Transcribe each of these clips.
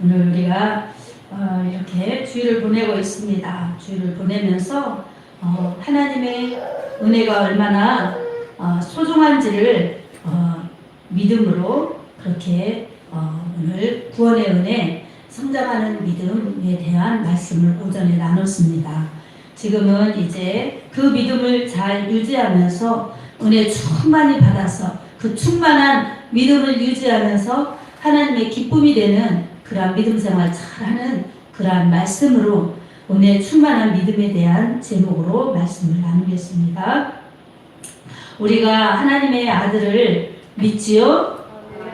오늘 우리가 이렇게 주일을 보내고 있습니다. 주일을 보내면서 하나님의 은혜가 얼마나 소중한지를 믿음으로 그렇게 오늘 구원의 은혜, 성장하는 믿음에 대한 말씀을 오전에 나눴습니다. 지금은 이제 그 믿음을 잘 유지하면서 은혜 충만히 받아서 그 충만한 믿음을 유지하면서 하나님의 기쁨이 되는 그러한 믿음 생활 잘하는 그러한 말씀으로 은혜 충만한 믿음에 대한 제목으로 말씀을 나누겠습니다. 우리가 하나님의 아들을 믿지요?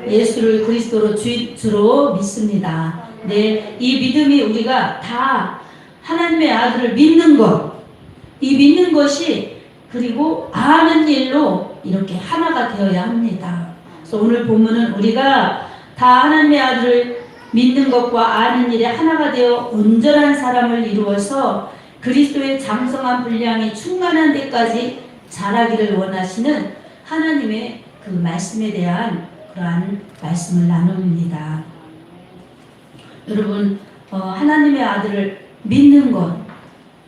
예수를 그리스도로 주로 믿습니다. 네, 이 믿음이 우리가 다 하나님의 아들을 믿는 것, 이 믿는 것이 그리고 아는 일로 이렇게 하나가 되어야 합니다. 그래서 오늘 본문은 우리가 다 하나님의 아들을 믿는 것과 아는 일에 하나가 되어 온전한 사람을 이루어서 그리스도의 장성한 분량이 충만한 데까지 자라기를 원하시는 하나님의 그 말씀에 대한 그러한 말씀을 나눕니다. 여러분, 하나님의 아들을 믿는 것,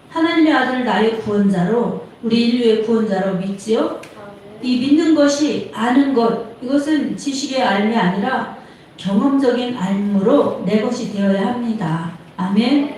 하나님의 아들을 나의 구원자로, 우리 인류의 구원자로 믿지요? 이 믿는 것이 아는 것, 이것은 지식의 알미 아니라 경험적인 알므로 내 것이 되어야 합니다. 아멘.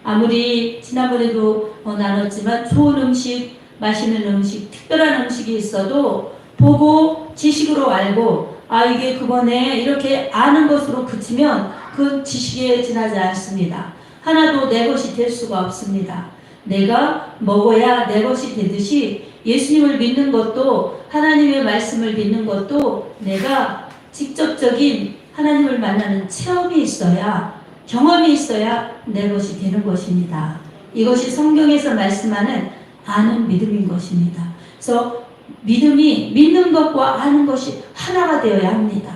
아무리 지난번에도 나눴지만 좋은 음식, 맛있는 음식, 특별한 음식이 있어도 보고 지식으로 알고 이게 그거네 이렇게 아는 것으로 그치면 그 지식에 지나지 않습니다. 하나도 내 것이 될 수가 없습니다. 내가 먹어야 내 것이 되듯이 예수님을 믿는 것도 하나님의 말씀을 믿는 것도 내가 직접적인 하나님을 만나는 체험이 있어야 경험이 있어야 내 것이 되는 것입니다. 이것이 성경에서 말씀하는 아는 믿음인 것입니다. 그래서 믿음이 믿는 것과 아는 것이 하나가 되어야 합니다.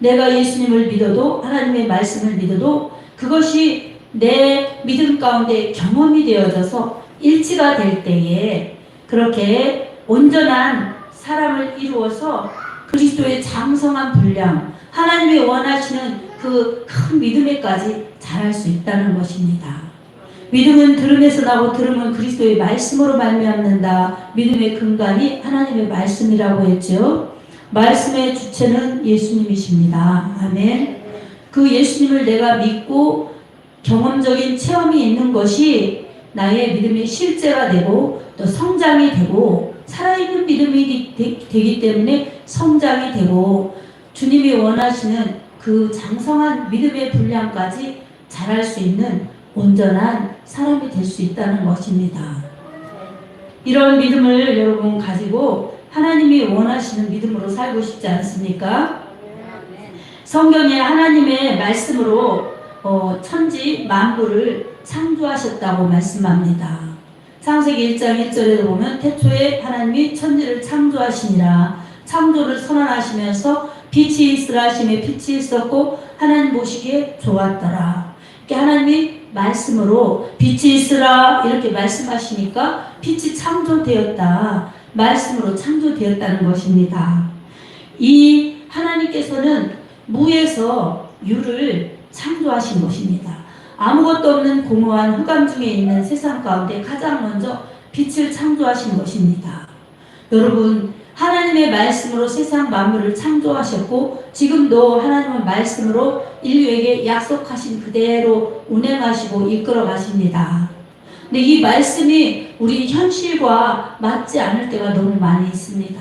내가 예수님을 믿어도 하나님의 말씀을 믿어도 그것이 내 믿음 가운데 경험이 되어져서 일치가 될 때에 그렇게 온전한 사람을 이루어서 그리스도의 장성한 분량, 하나님이 원하시는 그 큰 믿음에까지 자랄 수 있다는 것입니다. 믿음은 들음에서 나고 들음은 그리스도의 말씀으로 말미암는다. 믿음의 근간이 하나님의 말씀이라고 했죠. 말씀의 주체는 예수님이십니다. 아멘. 그 예수님을 내가 믿고 경험적인 체험이 있는 것이 나의 믿음의 실제가 되고 또 성장이 되고 살아있는 믿음이 되기 때문에 성장이 되고 주님이 원하시는 그 장성한 믿음의 분량까지 자랄 수 있는 온전한 사람이 될 수 있다는 것입니다. 이런 믿음을 여러분 가지고 하나님이 원하시는 믿음으로 살고 싶지 않습니까? 성경에 하나님의 말씀으로 천지 만물을 창조하셨다고 말씀합니다. 창세기 1장 1절에도 보면 태초에 하나님이 천지를 창조하시니라. 창조를 선언하시면서 빛이 있으라 하심에 빛이 있었고 하나님 보시기에 좋았더라. 이렇게 하나님이 말씀으로 빛이 있으라 이렇게 말씀하시니까 빛이 창조되었다. 말씀으로 창조되었다는 것입니다. 이 하나님께서는 무에서 유를 창조하신 것입니다. 아무것도 없는 공허한 흑암 중에 있는 세상 가운데 가장 먼저 빛을 창조하신 것입니다. 여러분, 하나님의 말씀으로 세상 만물을 창조하셨고 지금도 하나님의 말씀으로 인류에게 약속하신 그대로 운행하시고 이끌어 가십니다. 근데 이 말씀이 우리 현실과 맞지 않을 때가 너무 많이 있습니다.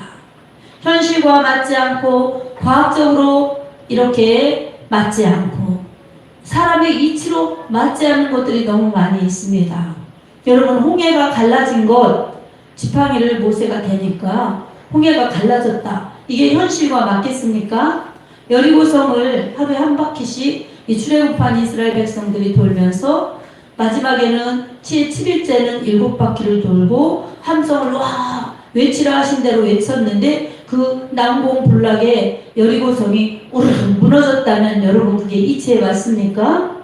현실과 맞지 않고 과학적으로 이렇게 맞지 않고 사람의 이치로 맞지 않는 것들이 너무 많이 있습니다. 여러분, 홍해가 갈라진 것, 지팡이를 모세가 대니까 홍해가 갈라졌다. 이게 현실과 맞겠습니까? 여리고성을 하루에 한 바퀴씩 이 출애굽한 이스라엘 백성들이 돌면서 마지막에는 7일째는 7바퀴를 돌고 함성을 외치라 하신 대로 외쳤는데 그 난공불락에 여리고성이 우르르 무너졌다면 여러분 그게 이치에 맞습니까?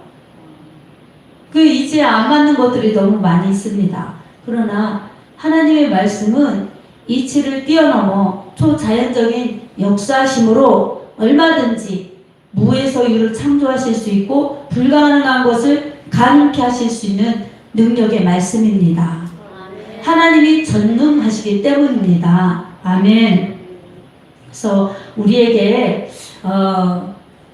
그 이치에 안 맞는 것들이 너무 많이 있습니다. 그러나 하나님의 말씀은 이치를 뛰어넘어 초자연적인 역사심으로 얼마든지 무에서 유를 창조하실 수 있고 불가능한 것을 가능케 하실 수 있는 능력의 말씀입니다. 하나님이 전능하시기 때문입니다. 아멘. 그래서 우리에게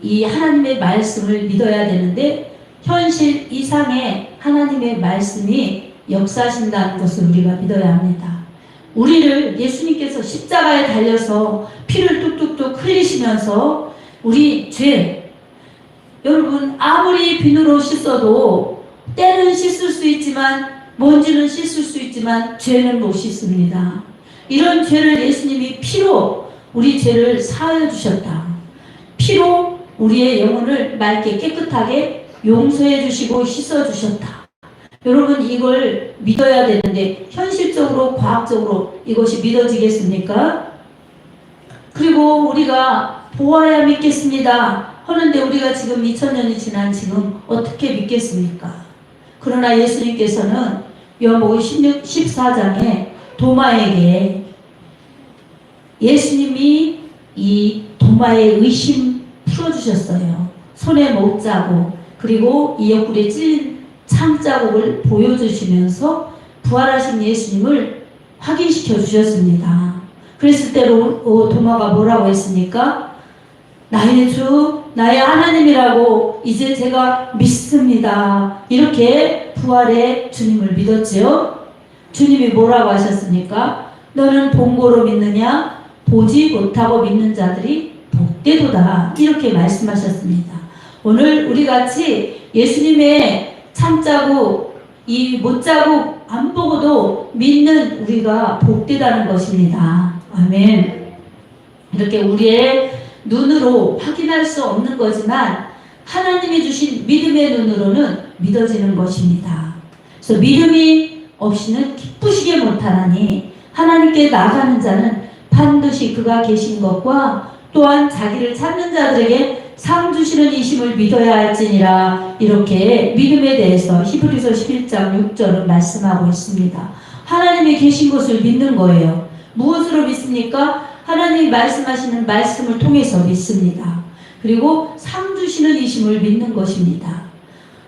이 하나님의 말씀을 믿어야 되는데 현실 이상의 하나님의 말씀이 역사하신다는 것을 우리가 믿어야 합니다. 우리를 예수님께서 십자가에 달려서 피를 뚝뚝뚝 흘리시면서 우리 죄, 여러분 아무리 비누로 씻어도 때는 씻을 수 있지만 먼지는 씻을 수 있지만 죄는 못 씻습니다. 이런 죄를 예수님이 피로 우리 죄를 사하여 주셨다. 피로 우리의 영혼을 맑게 깨끗하게 용서해 주시고 씻어 주셨다. 여러분 이걸 믿어야 되는데 현실적으로 과학적으로 이것이 믿어지겠습니까? 그리고 우리가 보아야 믿겠습니다 하는데 우리가 지금 2000년이 지난 지금 어떻게 믿겠습니까? 그러나 예수님께서는 요한복음 14장에 도마에게 예수님이 이 도마의 의심 풀어주셨어요. 손에 못자국 그리고 이 옆구리에 찔린 창자국을 보여주시면서 부활하신 예수님을 확인시켜 주셨습니다. 그랬을 때 도마가 뭐라고 했습니까? 나의 주, 나의 하나님이라고 이제 제가 믿습니다. 이렇게 부활의 주님을 믿었지요. 주님이 뭐라고 하셨습니까? 너는 본고로 믿느냐? 보지 못하고 믿는 자들이 복되도다. 이렇게 말씀하셨습니다. 오늘 우리 같이 예수님의 창자국, 이 못자국 안 보고도 믿는 우리가 복되다는 것입니다. 아멘. 이렇게 우리의 눈으로 확인할 수 없는 거지만 하나님이 주신 믿음의 눈으로는 믿어지는 것입니다. 그래서 믿음이 없이는 기쁘시게 못하나니 하나님께 나가는 자는 반드시 그가 계신 것과 또한 자기를 찾는 자들에게 상 주시는 이심을 믿어야 할지니라. 이렇게 믿음에 대해서 히브리서 11장 6절은 말씀하고 있습니다. 하나님이 계신 것을 믿는 거예요. 무엇으로 믿습니까? 하나님이 말씀하시는 말씀을 통해서 믿습니다. 그리고 상 주시는 이심을 믿는 것입니다.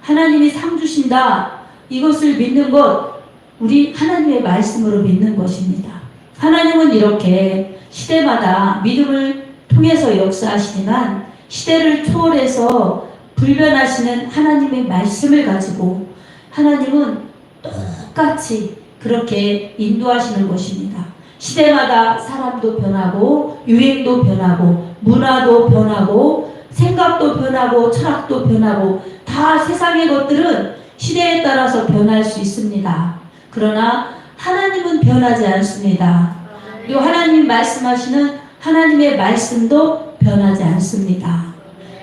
하나님이 상 주신다. 이것을 믿는 것 우리 하나님의 말씀으로 믿는 것입니다. 하나님은 이렇게 시대마다 믿음을 통해서 역사하시지만 시대를 초월해서 불변하시는 하나님의 말씀을 가지고 하나님은 똑같이 그렇게 인도하시는 것입니다. 시대마다 사람도 변하고 유행도 변하고 문화도 변하고 생각도 변하고 철학도 변하고 다 세상의 것들은 시대에 따라서 변할 수 있습니다. 그러나 하나님은 변하지 않습니다. 그리고 하나님 말씀하시는 하나님의 말씀도 변하지 않습니다.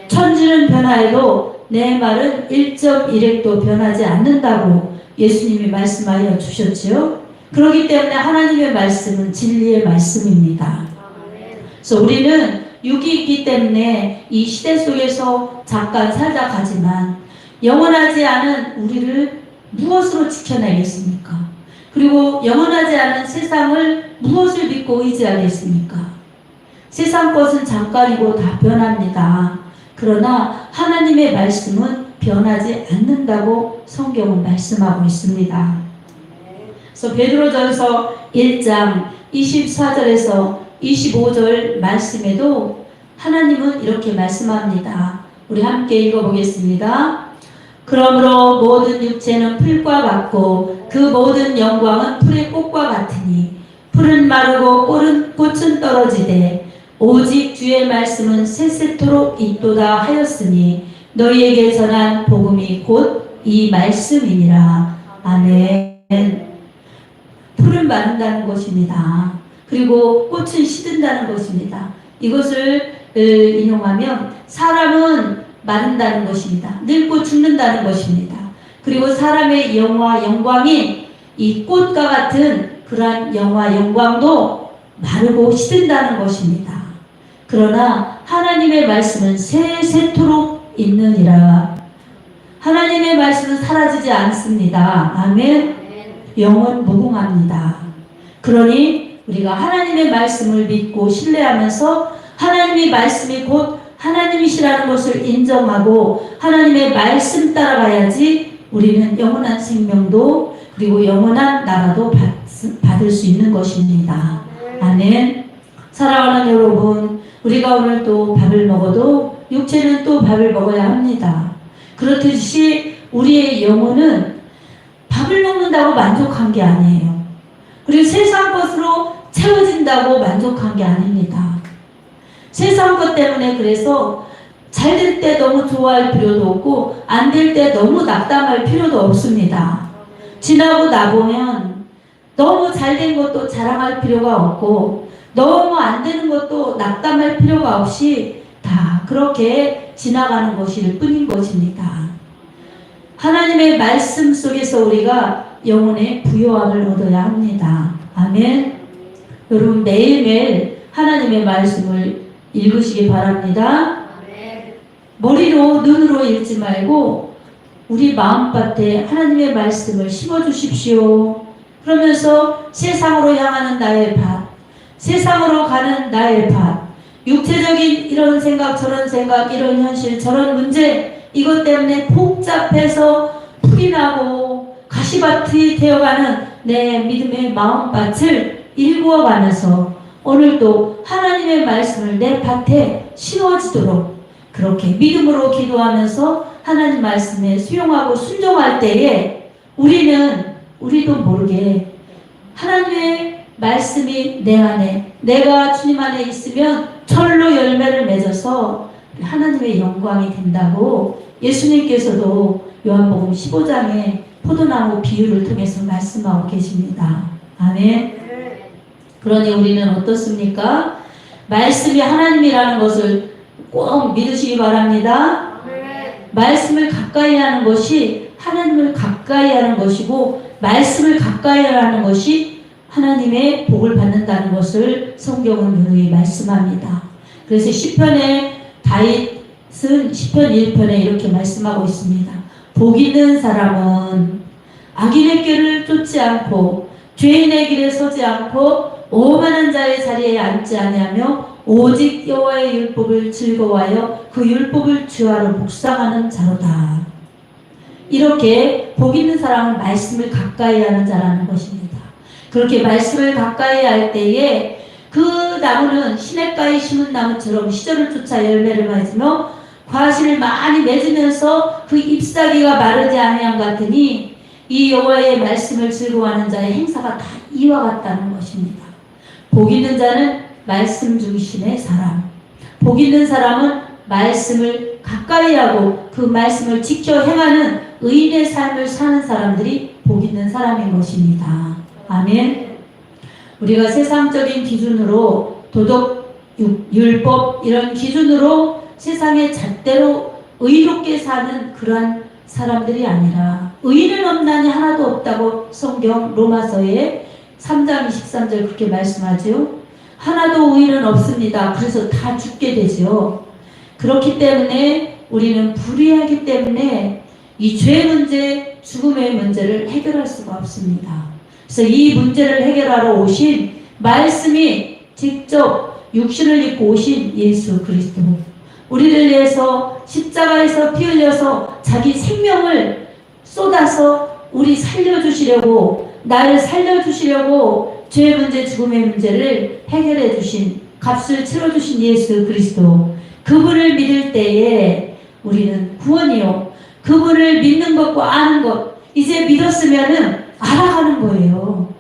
천지는 변화해도 내 말은 1.1핵도 변하지 않는다고 예수님이 말씀하여 주셨지요. 그렇기 때문에 하나님의 말씀은 진리의 말씀입니다. 그래서 우리는 육이 있기 때문에 이 시대 속에서 잠깐 살다 가지만 영원하지 않은 우리를 무엇으로 지켜내겠습니까? 그리고 영원하지 않은 세상을 무엇을 믿고 의지하겠습니까? 세상 것은 잠깐이고 다 변합니다. 그러나 하나님의 말씀은 변하지 않는다고 성경은 말씀하고 있습니다. 그래서 베드로전서 1장 24절에서 25절 말씀에도 하나님은 이렇게 말씀합니다. 우리 함께 읽어보겠습니다. 그러므로 모든 육체는 풀과 같고 그 모든 영광은 풀의 꽃과 같으니 풀은 마르고 꽃은 떨어지되 오직 주의 말씀은 세세토록 있도다 하였으니 너희에게 전한 복음이 곧 이 말씀이니라. 아멘. 풀은 마른다는 것입니다. 그리고 꽃은 시든다는 것입니다. 이것을 인용하면 사람은 마른다는 것입니다. 늙고 죽는다는 것입니다. 그리고 사람의 영광인 이 꽃과 같은 그러한 영광도 마르고 시든다는 것입니다. 그러나 하나님의 말씀은 세세토록 있느니라. 하나님의 말씀은 사라지지 않습니다. 아멘. 영원 무궁합니다. 그러니 우리가 하나님의 말씀을 믿고 신뢰하면서 하나님의 말씀이 곧 하나님이 하나님이시라는 것을 인정하고 하나님의 말씀 따라가야지 우리는 영원한 생명도 그리고 영원한 나라도 받을 수 있는 것입니다. 아멘. 사랑하는 여러분, 우리가 오늘 또 밥을 먹어도 육체는 또 밥을 먹어야 합니다. 그렇듯이 우리의 영혼은 밥을 먹는다고 만족한 게 아니에요. 그리고 세상 것으로 채워진다고 만족한 게 아닙니다. 세상 것 때문에 그래서 잘 될 때 너무 좋아할 필요도 없고 안 될 때 너무 낙담할 필요도 없습니다. 지나고 나보면 너무 잘 된 것도 자랑할 필요가 없고 너무 안 되는 것도 낙담할 필요가 없이 다 그렇게 지나가는 것일 뿐인 것입니다. 하나님의 말씀 속에서 우리가 영혼의 부요함을 얻어야 합니다. 아멘. 여러분 매일매일 하나님의 말씀을 읽으시기 바랍니다. 머리로 눈으로 읽지 말고 우리 마음밭에 하나님의 말씀을 심어주십시오. 그러면서 세상으로 향하는 나의 밭, 세상으로 가는 나의 밭, 육체적인 이런 생각 저런 생각 이런 현실 저런 문제 이것 때문에 복잡해서 풀이 나고 가시밭이 되어가는 내 믿음의 마음밭을 일구어가면서 오늘도 하나님의 말씀을 내 밭에 심어지도록 그렇게 믿음으로 기도하면서 하나님 말씀에 수용하고 순종할 때에 우리도 모르게 하나님의 말씀이 내 안에 내가 주님 안에 있으면 철로 열매를 맺어서 하나님의 영광이 된다고 예수님께서도 요한복음 15장에 포도나무 비유를 통해서 말씀하고 계십니다. 아멘. 그러니 우리는 어떻습니까? 말씀이 하나님이라는 것을 꼭 믿으시기 바랍니다. 말씀을 가까이 하는 것이 하나님을 가까이 하는 것이고 말씀을 가까이 하는 것이 하나님의 복을 받는다는 것을 성경은 누누이 말씀합니다. 그래서 시편에 다윗은 시편 1편에 이렇게 말씀하고 있습니다. 복 있는 사람은 악인의 길을 쫓지 않고 죄인의 길에 서지 않고 오만한 자의 자리에 앉지 아니하며 오직 여호와의 율법을 즐거워하여 그 율법을 주하로 묵상하는 자로다. 이렇게 복 있는 사람은 말씀을 가까이 하는 자라는 것입니다. 그렇게 말씀을 가까이 할 때에 그 나무는 시냇가에 심은 나무처럼 시절을 쫓아 열매를 맺으며 과실을 많이 맺으면서 그 잎사귀가 마르지 아니함 같으니 이 여호와의 말씀을 즐거워하는 자의 행사가 다 이와 같다는 것입니다. 복 있는 자는 말씀 중심의 사람, 복 있는 사람은 말씀을 가까이 하고 그 말씀을 지켜 행하는 의인의 삶을 사는 사람들이 복 있는 사람인 것입니다. 아멘. 우리가 세상적인 기준으로 도덕, 율법 이런 기준으로 세상의 잣대로 의롭게 사는 그러한 사람들이 아니라 의인은 없나니 하나도 없다고 성경 로마서에 3장 23절 그렇게 말씀하죠. 하나도 의인은 없습니다. 그래서 다 죽게 되죠. 그렇기 때문에 우리는 불의하기 때문에 이 죄 문제, 죽음의 문제를 해결할 수가 없습니다. 그래서 이 문제를 해결하러 오신 말씀이 직접 육신을 입고 오신 예수 그리스도, 우리를 위해서 십자가에서 피 흘려서 자기 생명을 쏟아서 우리 살려주시려고, 나를 살려주시려고 죄 문제, 죽음의 문제를 해결해 주신, 값을 치러주신 예수 그리스도, 그분을 믿을 때에 우리는 구원이요, 그분을 믿는 것과 아는 것, 이제 믿었으면은 알아가는 거예요.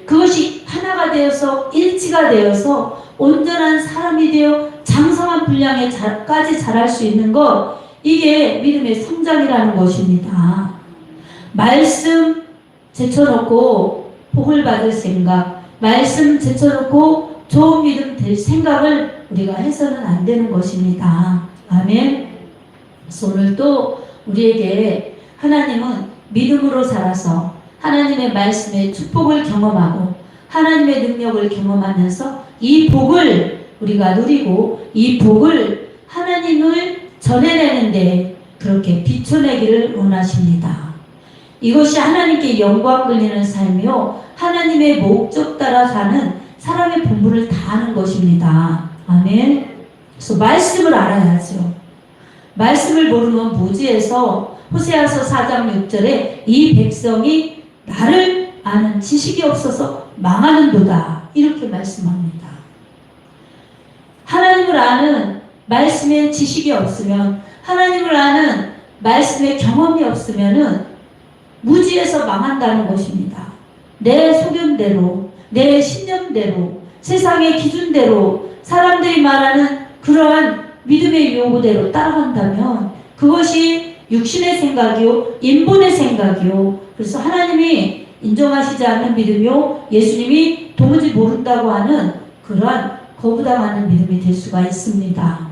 그것이 하나가 되어서 일치가 되어서 온전한 사람이 되어 장성한 분량에까지 자랄 수 있는 것, 이게 믿음의 성장이라는 것입니다. 말씀 제쳐놓고 복을 받을 생각, 말씀 제쳐놓고 좋은 믿음 될 생각을 우리가 해서는 안 되는 것입니다. 아멘. 그래서 오늘 또 우리에게 하나님은 믿음으로 살아서 하나님의 말씀의 축복을 경험하고 하나님의 능력을 경험하면서 이 복을 우리가 누리고 이 복을 하나님을 전해내는데 그렇게 비춰내기를 원하십니다. 이것이 하나님께 영광 돌리는 삶이요, 하나님의 목적 따라 사는 사람의 본분을 다하는 것입니다. 아멘. 그래서 말씀을 알아야죠. 말씀을 모르면 무지해서 호세아서 4장 6절에 이 백성이 나를 아는 지식이 없어서 망하는도다 이렇게 말씀합니다. 하나님을 아는 말씀의 지식이 없으면, 하나님을 아는 말씀의 경험이 없으면은 무지해서 망한다는 것입니다. 내 소견대로, 내 신념대로, 세상의 기준대로, 사람들이 말하는 그러한 믿음의 요구대로 따라간다면 그것이 육신의 생각이요, 인본의 생각이요. 그래서 하나님이 인정하시지 않는 믿음이요, 예수님이 도무지 모른다고 하는 그러한 거부당하는 믿음이 될 수가 있습니다.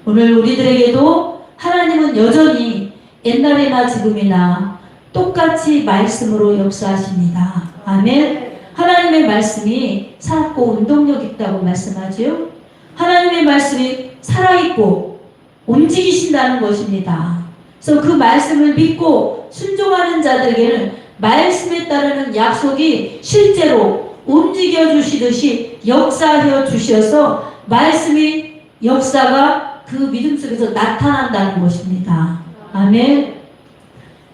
오늘 우리들에게도 하나님은 여전히 옛날이나 지금이나 똑같이 말씀으로 역사하십니다. 아멘. 하나님의 말씀이 살았고 운동력 있다고 말씀하죠. 하나님의 말씀이 살아있고 움직이신다는 것입니다. 그래서 그 말씀을 믿고 순종하는 자들에게는 말씀에 따르는 약속이 실제로 움직여 주시듯이 역사하여 주셔서 말씀이 역사가 그 믿음 속에서 나타난다는 것입니다. 아멘.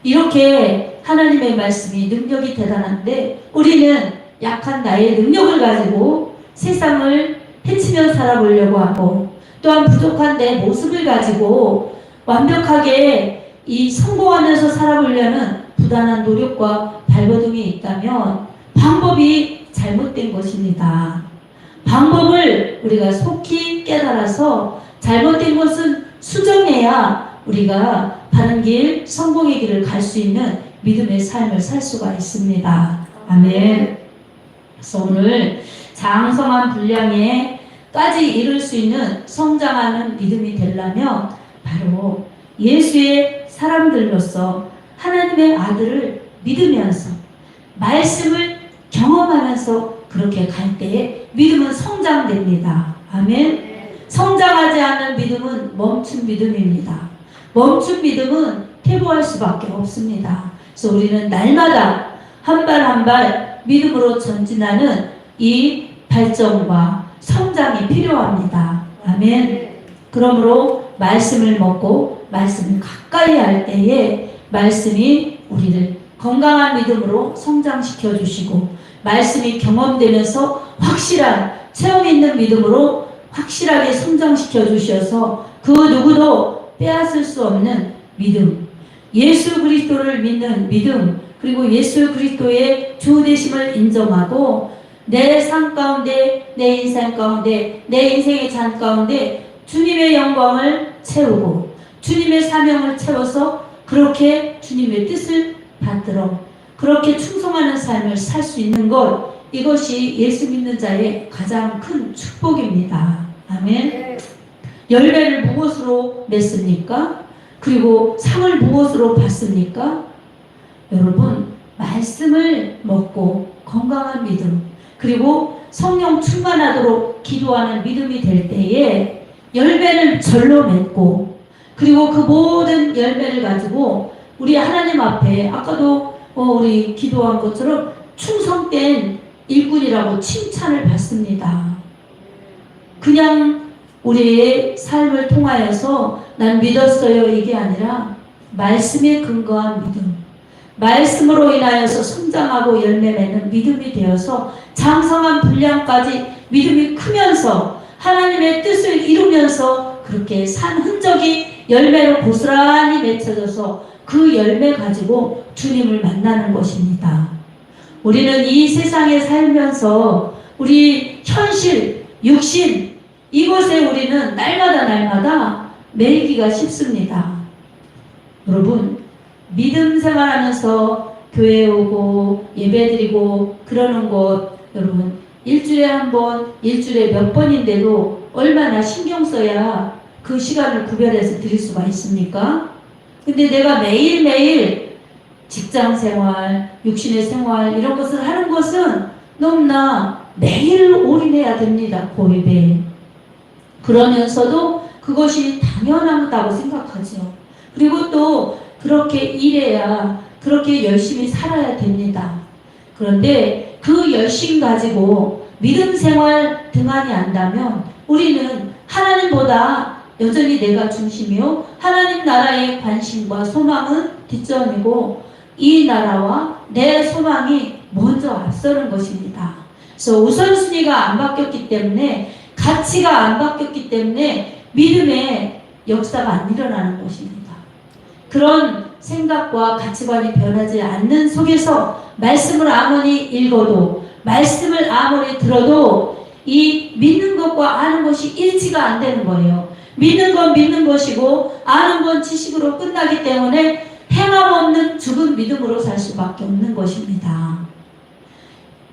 이렇게 하나님의 말씀이 능력이 대단한데 우리는 약한 나의 능력을 가지고 세상을 헤치며 살아보려고 하고 또한 부족한 내 모습을 가지고 완벽하게 이 성공하면서 살아보려는 부단한 노력과 발버둥이 있다면 방법이 잘못된 것입니다. 방법을 우리가 속히 깨달아서 잘못된 것은 수정해야 우리가 바른 길, 성공의 길을 갈 수 있는 믿음의 삶을 살 수가 있습니다. 아멘. 그래서 오늘 장성한 분량에까지 이룰 수 있는 성장하는 믿음이 되려면 바로 예수의 사람들로서 하나님의 아들을 믿으면서 말씀을 경험하면서 그렇게 갈 때에 믿음은 성장됩니다. 아멘. 성장하지 않는 믿음은 멈춘 믿음입니다. 멈춘 믿음은 퇴보할 수밖에 없습니다. 그래서 우리는 날마다 한 발 한 발 믿음으로 전진하는 이 발전과 성장이 필요합니다. 아멘. 그러므로 말씀을 먹고 말씀을 가까이 할 때에 말씀이 우리를 건강한 믿음으로 성장시켜 주시고 말씀이 경험되면서 확실한 체험 있는 믿음으로 확실하게 성장시켜 주셔서 그 누구도 빼앗을 수 없는 믿음, 예수 그리스도를 믿는 믿음, 그리고 예수 그리스도의 주 되심을 인정하고 내 삶 가운데, 내 인생 가운데, 내 인생의 잔 가운데 주님의 영광을 채우고 주님의 사명을 채워서 그렇게 주님의 뜻을 받들어 그렇게 충성하는 삶을 살 수 있는 것, 이것이 예수 믿는 자의 가장 큰 축복입니다. 아멘. 열매를 무엇으로 맺습니까? 그리고 상을 무엇으로 받습니까? 여러분, 말씀을 먹고 건강한 믿음, 그리고 성령 충만하도록 기도하는 믿음이 될 때에 열매를 절로 맺고, 그리고 그 모든 열매를 가지고 우리 하나님 앞에 아까도 우리 기도한 것처럼 충성된 일꾼이라고 칭찬을 받습니다. 그냥 우리의 삶을 통하여서 난 믿었어요 이게 아니라 말씀에 근거한 믿음, 말씀으로 인하여서 성장하고 열매 맺는 믿음이 되어서 장성한 분량까지 믿음이 크면서 하나님의 뜻을 이루면서 그렇게 산 흔적이 열매로 고스란히 맺혀져서 그 열매 가지고 주님을 만나는 것입니다. 우리는 이 세상에 살면서 우리 현실, 육신 이곳에 우리는 날마다 매이기가 쉽습니다. 여러분, 믿음 생활하면서 교회에 오고 예배드리고 그러는 것, 여러분 일주일에 한 번, 일주일에 몇 번인데도 얼마나 신경 써야 그 시간을 구별해서 드릴 수가 있습니까? 근데 내가 매일매일 직장 생활, 육신의 생활 이런 것을 하는 것은 너무나 매일 올인해야 됩니다. 고입에. 그러면서도 그것이 당연하다고 생각하죠. 그리고 또 그렇게 일해야, 그렇게 열심히 살아야 됩니다. 그런데 그 열심 가지고 믿음 생활 등한히 안다면 우리는 하나님보다 여전히 내가 중심이요 하나님 나라의 관심과 소망은 뒷전이고 이 나라와 내 소망이 먼저 앞서는 것입니다. 그래서 우선순위가 안 바뀌었기 때문에 가치가 안 바뀌었기 때문에 믿음의 역사가 안 일어나는 것입니다. 그런 생각과 가치관이 변하지 않는 속에서 말씀을 아무리 읽어도 말씀을 아무리 들어도 이 믿는 것과 아는 것이 일치가 안 되는 거예요. 믿는 건 믿는 것이고 아는 건 지식으로 끝나기 때문에 행함 없는 죽은 믿음으로 살 수밖에 없는 것입니다.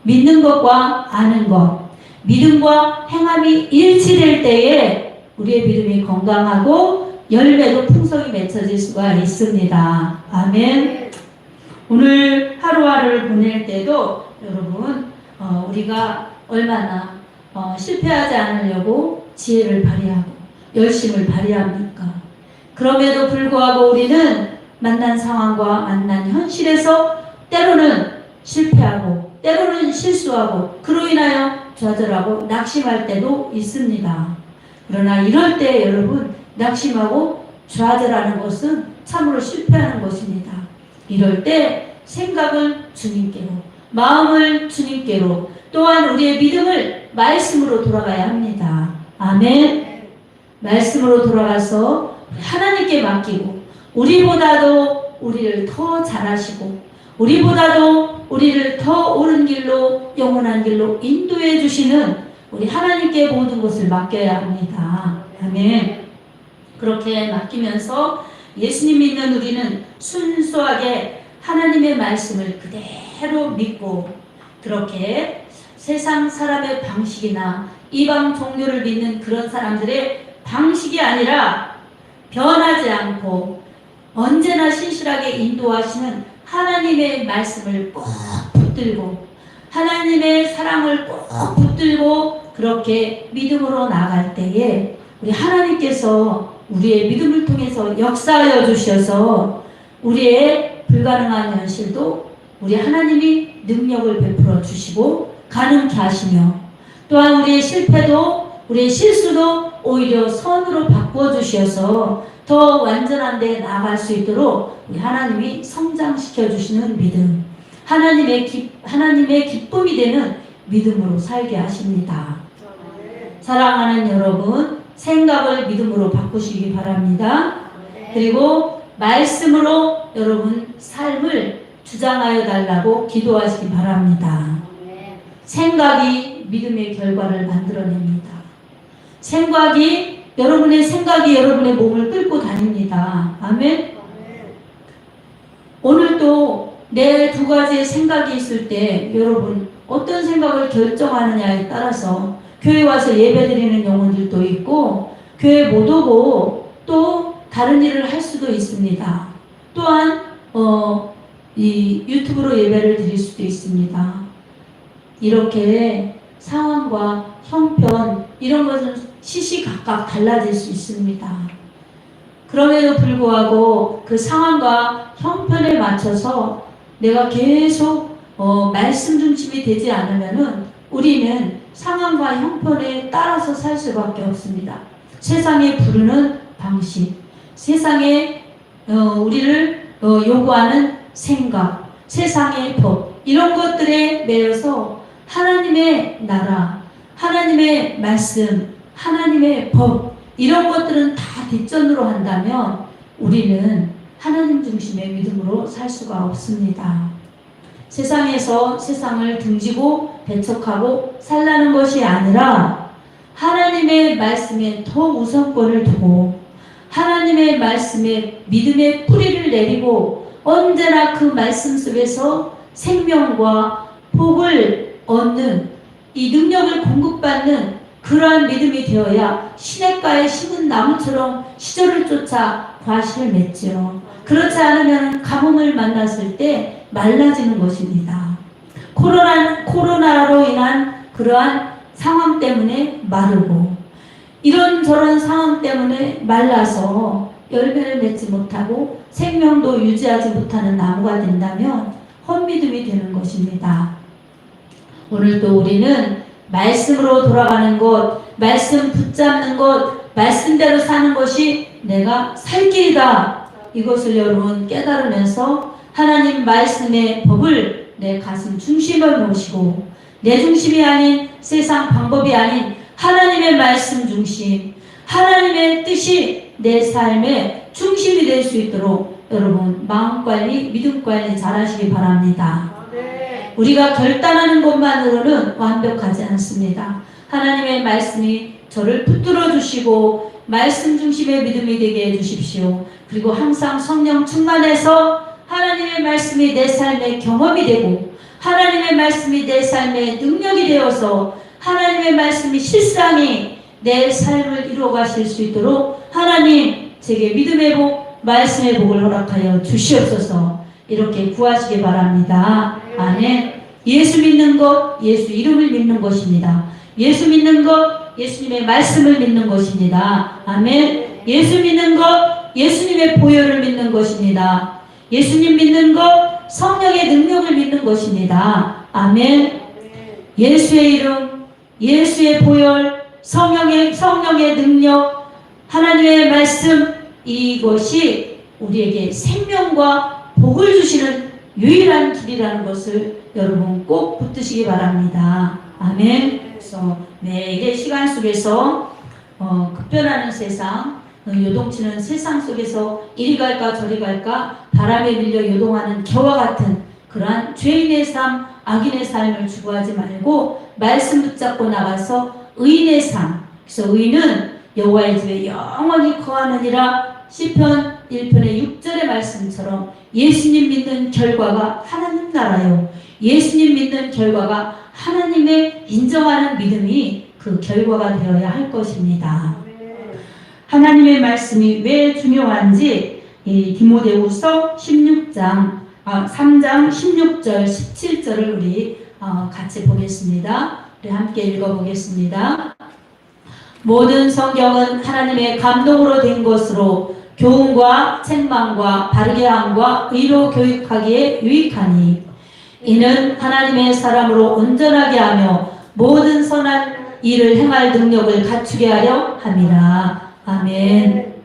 믿는 것과 아는 것, 믿음과 행함이 일치될 때에 우리의 믿음이 건강하고 열매도 풍성히 맺혀질 수가 있습니다. 아멘. 오늘 하루하루를 보낼 때도 여러분 우리가 얼마나 실패하지 않으려고 지혜를 발휘하고 열심을 발휘합니까? 그럼에도 불구하고 우리는 만난 상황과 만난 현실에서 때로는 실패하고 때로는 실수하고 그로 인하여 좌절하고 낙심할 때도 있습니다. 그러나 이럴 때 여러분 낙심하고 좌절하는 것은 참으로 실패하는 것입니다. 이럴 때 생각을 주님께로, 마음을 주님께로, 또한 우리의 믿음을 말씀으로 돌아가야 합니다. 아멘. 말씀으로 돌아가서 하나님께 맡기고 우리보다도 우리를 더 잘하시고 우리보다도 우리를 더 옳은 길로 영원한 길로 인도해 주시는 우리 하나님께 모든 것을 맡겨야 합니다. 아멘. 그렇게 맡기면서 예수님 믿는 우리는 순수하게 하나님의 말씀을 그대로 믿고 그렇게 세상 사람의 방식이나 이방 종교를 믿는 그런 사람들의 방식이 아니라 변하지 않고 언제나 신실하게 인도하시는 하나님의 말씀을 꼭 붙들고 하나님의 사랑을 꼭 붙들고 그렇게 믿음으로 나갈 때에 우리 하나님께서 우리의 믿음을 통해서 역사하여 주셔서 우리의 불가능한 현실도 우리 하나님이 능력을 베풀어 주시고 가능케 하시며 또한 우리의 실패도 우리의 실수도 오히려 선으로 바꾸어 주셔서 더 완전한 데 나아갈 수 있도록 우리 하나님이 성장시켜 주시는 믿음, 하나님의 기쁨이 되는 믿음으로 살게 하십니다. 사랑하는 여러분, 생각을 믿음으로 바꾸시기 바랍니다. 그리고 말씀으로 여러분 삶을 주장하여 달라고 기도하시기 바랍니다. 생각이 믿음의 결과를 만들어냅니다. 여러분의 생각이 여러분의 몸을 끌고 다닙니다. 아멘. 오늘도 내 두 가지의 생각이 있을 때 여러분 어떤 생각을 결정하느냐에 따라서 교회 와서 예배드리는 영혼들도 있고 교회 못 오고 또 다른 일을 할 수도 있습니다. 또한 이 유튜브로 예배를 드릴 수도 있습니다. 이렇게 상황과 형편 이런 것은 시시각각 달라질 수 있습니다. 그럼에도 불구하고 그 상황과 형편에 맞춰서 내가 계속 말씀 중심이 되지 않으면은 우리는 상황과 형편에 따라서 살 수밖에 없습니다. 세상에 부르는 방식, 세상에 우리를 요구하는 생각, 세상의 법 이런 것들에 매여서 하나님의 나라, 하나님의 말씀, 하나님의 법 이런 것들은 다 뒷전으로 한다면 우리는 하나님 중심의 믿음으로 살 수가 없습니다. 세상에서 세상을 등지고 배척하고 살라는 것이 아니라 하나님의 말씀에 더 우선권을 두고 하나님의 말씀에 믿음의 뿌리를 내리고 언제나 그 말씀 속에서 생명과 복을 얻는 이 능력을 공급받는 그러한 믿음이 되어야 시냇가에 심은 나무처럼 시절을 쫓아 과실을 맺죠. 그렇지 않으면 가뭄을 만났을 때 말라지는 것입니다. 코로나로 인한 그러한 상황 때문에 마르고 이런저런 상황 때문에 말라서 열매를 맺지 못하고 생명도 유지하지 못하는 나무가 된다면 헛믿음이 되는 것입니다. 오늘도 우리는 말씀으로 돌아가는 것, 말씀 붙잡는 것, 말씀대로 사는 것이 내가 살 길이다. 이것을 여러분 깨달으면서 하나님 말씀의 법을 내 가슴 중심을 모시고 내 중심이 아닌 세상 방법이 아닌 하나님의 말씀 중심, 하나님의 뜻이 내 삶의 중심이 될 수 있도록 여러분 마음관리, 믿음관리 잘하시기 바랍니다. 우리가 결단하는 것만으로는 완벽하지 않습니다. 하나님의 말씀이 저를 붙들어 주시고 말씀 중심의 믿음이 되게 해주십시오. 그리고 항상 성령 충만해서 하나님의 말씀이 내 삶의 경험이 되고 하나님의 말씀이 내 삶의 능력이 되어서 하나님의 말씀이 실상이 내 삶을 이루어 가실 수 있도록 하나님 제게 믿음의 복, 말씀의 복을 허락하여 주시옵소서. 이렇게 구하시기 바랍니다. 아멘. 예수 믿는 것, 예수 이름을 믿는 것입니다. 예수 믿는 것, 예수님의 말씀을 믿는 것입니다. 아멘. 예수 믿는 것, 예수님의 보혈을 믿는 것입니다. 예수님 믿는 것, 성령의 능력을 믿는 것입니다. 아멘. 예수의 이름, 예수의 보혈, 성령의 능력, 하나님의 말씀, 이것이 우리에게 생명과 복을 주시는 유일한 길이라는 것을 여러분 꼭 붙드시기 바랍니다. 아멘. 그래서 매일의 시간 속에서 급변하는 세상, 요동치는 세상 속에서 이리 갈까 저리 갈까 바람에 밀려 요동하는 겨와 같은 그러한 죄인의 삶, 악인의 삶을 추구하지 말고 말씀 붙잡고 나가서 의인의 삶. 그래서 의인은 여호와의 집에 영원히 거하느니라. 시편 1편의 6절의 말씀처럼 예수님 믿는 결과가 하나님 나라요. 예수님 믿는 결과가 하나님의 인정하는 믿음이 그 결과가 되어야 할 것입니다. 하나님의 말씀이 왜 중요한지 디모데후서 3장 16절 17절을 우리 같이 보겠습니다. 우리 함께 읽어보겠습니다. 모든 성경은 하나님의 감동으로 된 것으로 교훈과 책망과 바르게 함과 의로 교육하기에 유익하니 이는 하나님의 사람으로 온전하게 하며 모든 선한 일을 행할 능력을 갖추게 하려 함이라. 아멘.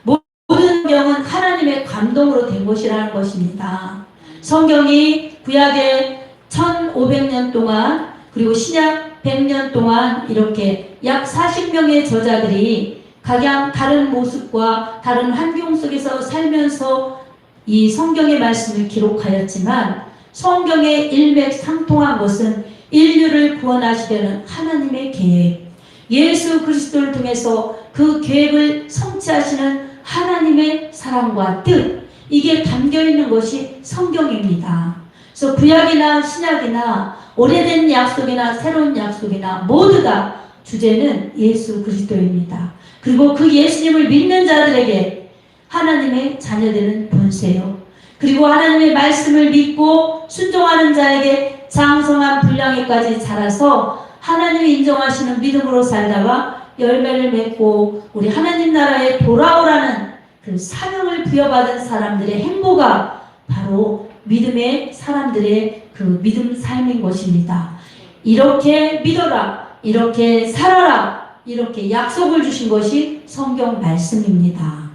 모든 성경은 하나님의 감동으로 된 것이라는 것입니다. 성경이 구약의 1500년 동안 그리고 신약 100년 동안 이렇게 약 40명의 저자들이 각양 다른 모습과 다른 환경 속에서 살면서 이 성경의 말씀을 기록하였지만 성경의 일맥상통한 것은 인류를 구원하시려는 하나님의 계획, 예수 그리스도를 통해서 그 계획을 성취하시는 하나님의 사랑과 뜻, 이게 담겨있는 것이 성경입니다. 그래서 구약이나 신약이나 오래된 약속이나 새로운 약속이나 모두 다 주제는 예수 그리스도입니다. 그리고 그 예수님을 믿는 자들에게 하나님의 자녀되는 본세요. 그리고 하나님의 말씀을 믿고 순종하는 자에게 장성한 분량에까지 자라서 하나님이 인정하시는 믿음으로 살다가 열매를 맺고 우리 하나님 나라에 돌아오라는 그 사명을 부여받은 사람들의 행보가 바로 믿음의 사람들의 그 믿음 삶인 것입니다. 이렇게 믿어라, 이렇게 살아라, 이렇게 약속을 주신 것이 성경 말씀입니다.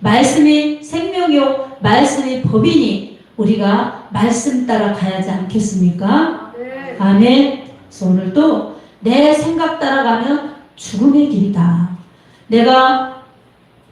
말씀이 생명이요 말씀이 법이니 우리가 말씀 따라 가야지 않겠습니까? 네. 아멘. 그래서 오늘도 내 생각 따라가면 죽음의 길이다. 내가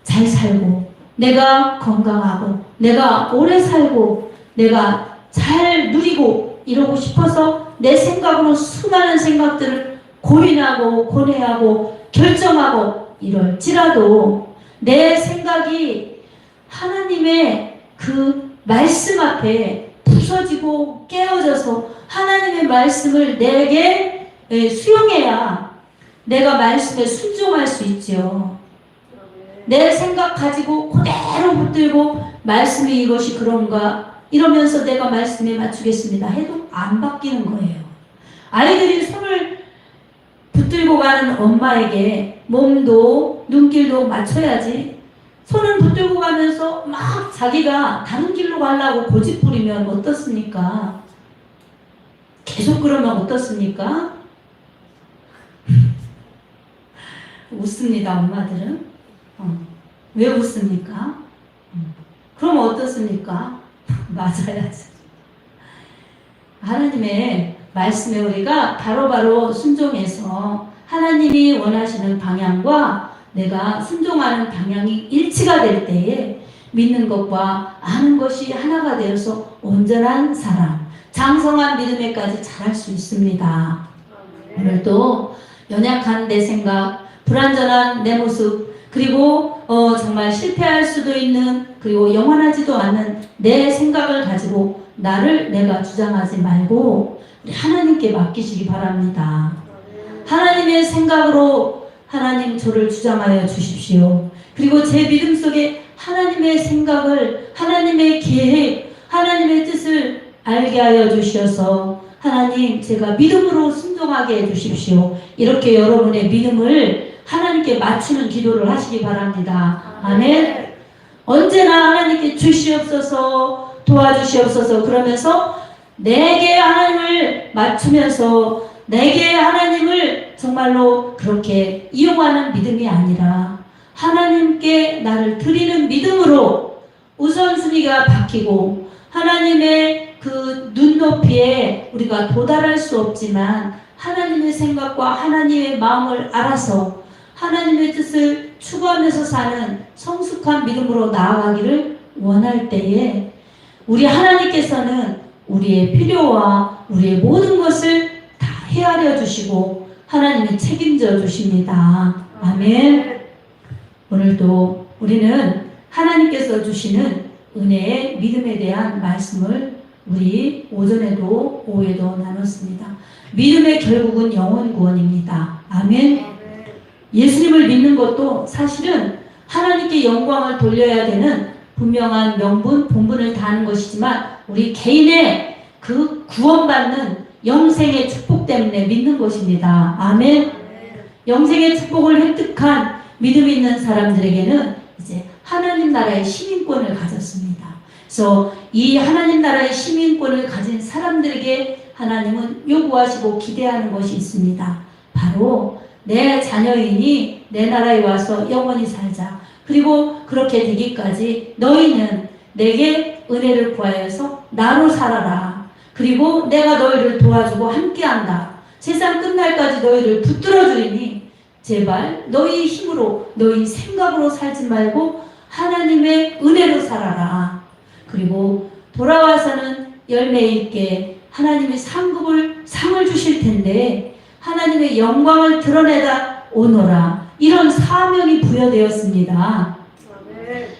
잘 살고 내가 건강하고 내가 오래 살고 내가 잘 누리고 이러고 싶어서 내 생각으로 수많은 생각들을 고민하고 고뇌하고 결정하고 이럴지라도 내 생각이 하나님의 그 말씀 앞에 부서지고 깨어져서 하나님의 말씀을 내게 수용해야 내가 말씀에 순종할 수 있죠. 내 생각 가지고 그대로 붙들고 말씀이 이것이 그런가 이러면서 내가 말씀에 맞추겠습니다 해도 안 바뀌는 거예요. 아이들이 손을 붙들고 가는 엄마에게 몸도 눈길도 맞춰야지 손을 붙들고 가면서 막 자기가 다른 길로 가려고 고집부리면 어떻습니까? 계속 그러면 어떻습니까? 웃습니다, 엄마들은. 왜 웃습니까? 그럼 어떻습니까? 맞아야지. 하나님의 말씀에 우리가 바로바로 순종해서 하나님이 원하시는 방향과 내가 순종하는 방향이 일치가 될 때에 믿는 것과 아는 것이 하나가 되어서 온전한 사람, 장성한 믿음에까지 자랄 수 있습니다. 오늘도 연약한 내 생각, 불완전한 내 모습, 그리고 정말 실패할 수도 있는, 그리고 영원하지도 않는 내 생각을 가지고 내가 주장하지 말고 우리 하나님께 맡기시기 바랍니다. 하나님의 생각으로 하나님 저를 주장하여 주십시오. 그리고 제 믿음 속에 하나님의 생각을, 하나님의 계획, 하나님의 뜻을 알게 하여 주셔서 하나님 제가 믿음으로 순종하게 해주십시오. 이렇게 여러분의 믿음을 하나님께 맞추는 기도를 하시기 바랍니다. 아멘. 언제나 하나님께 주시옵소서, 도와주시옵소서 그러면서 내게 하나님을 맞추면서 내게 하나님을 정말로 그렇게 이용하는 믿음이 아니라 하나님께 나를 드리는 믿음으로 우선순위가 바뀌고 하나님의 그 눈높이에 우리가 도달할 수 없지만 하나님의 생각과 하나님의 마음을 알아서 하나님의 뜻을 추구하면서 사는 성숙한 믿음으로 나아가기를 원할 때에 우리 하나님께서는 우리의 필요와 우리의 모든 것을 다 헤아려 주시고 하나님이 책임져 주십니다. 아멘. 오늘도 우리는 하나님께서 주시는 은혜의 믿음에 대한 말씀을 우리 오전에도 오후에도 나눴습니다. 믿음의 결국은 영혼 구원입니다. 아멘. 예수님을 믿는 것도 사실은 하나님께 영광을 돌려야 되는 분명한 명분, 본분을 다하는 것이지만 우리 개인의 그 구원받는 영생의 축복 때문에 믿는 것입니다. 아멘. 영생의 축복을 획득한 믿음 있는 사람들에게는 이제 하나님 나라의 시민권을 가졌습니다. 그래서 이 하나님 나라의 시민권을 가진 사람들에게 하나님은 요구하시고 기대하는 것이 있습니다. 바로 내 자녀인이 내 나라에 와서 영원히 살자. 그리고 그렇게 되기까지 너희는 내게 은혜를 구하여서 나로 살아라. 그리고 내가 너희를 도와주고 함께한다. 세상 끝날까지 너희를 붙들어 주리니 제발 너희 힘으로 너희 생각으로 살지 말고 하나님의 은혜로 살아라. 그리고 돌아와서는 열매 있게 하나님이 상을 주실 텐데 하나님의 영광을 드러내다 오너라. 이런 사명이 부여되었습니다.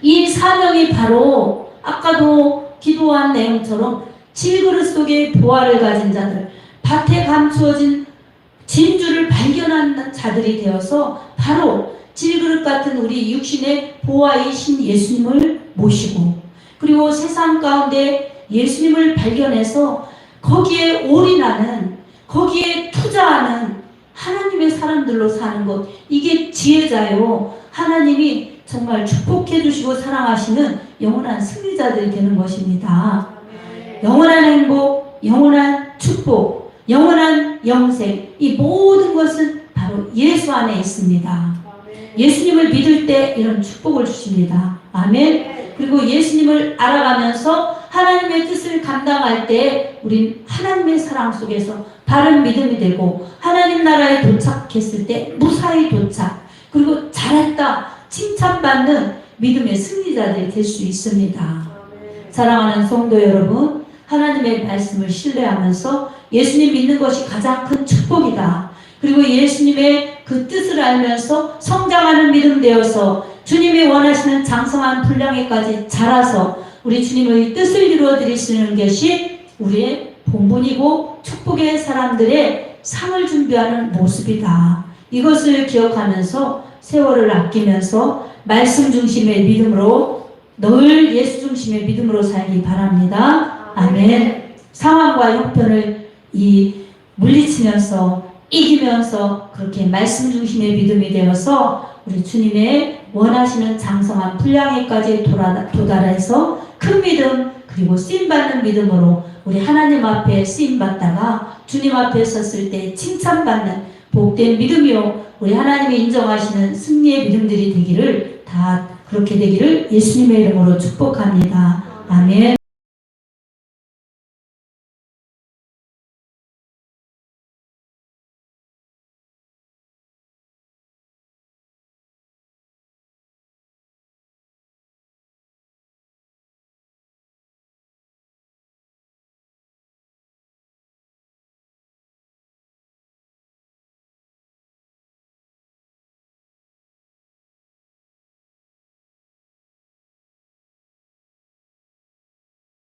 이 사명이 바로 아까도 기도한 내용처럼 질그릇 속에 보화를 가진 자들, 밭에 감추어진 진주를 발견한 자들이 되어서 바로 질그릇 같은 우리 육신의 보화이신 예수님을 모시고 그리고 세상 가운데 예수님을 발견해서 거기에 올인하는, 거기에 투자하는 하나님의 사람들로 사는 것, 이게 지혜자요. 하나님이 정말 축복해 주시고 사랑하시는 영원한 승리자들이 되는 것입니다. 영원한 행복, 영원한 축복, 영원한 영생, 이 모든 것은 바로 예수 안에 있습니다. 예수님을 믿을 때 이런 축복을 주십니다. 아멘. 그리고 예수님을 알아가면서 하나님의 뜻을 감당할 때 우린 하나님의 사랑 속에서 바른 믿음이 되고 하나님 나라에 도착했을 때 무사히 도착, 그리고 잘했다 칭찬받는 믿음의 승리자들이 될 수 있습니다. 사랑하는 성도 여러분, 하나님의 말씀을 신뢰하면서 예수님 믿는 것이 가장 큰 축복이다. 그리고 예수님의 그 뜻을 알면서 성장하는 믿음 되어서 주님이 원하시는 장성한 분량에까지 자라서 우리 주님의 뜻을 이루어 드리시는 것이 우리의 본분이고 축복의 사람들의 상을 준비하는 모습이다. 이것을 기억하면서 세월을 아끼면서 말씀 중심의 믿음으로 늘 예수 중심의 믿음으로 살기 바랍니다. 아멘. 상황과 형편을 물리치면서 이기면서 그렇게 말씀 중심의 믿음이 되어서 우리 주님의 원하시는 장성한 분량에까지 도달해서 큰 믿음, 그리고 쓰임받는 믿음으로 우리 하나님 앞에 쓰임받다가 주님 앞에 섰을 때 칭찬받는 복된 믿음이요 우리 하나님이 인정하시는 승리의 믿음들이 되기를 다 그렇게 되기를 예수님의 이름으로 축복합니다. 아멘.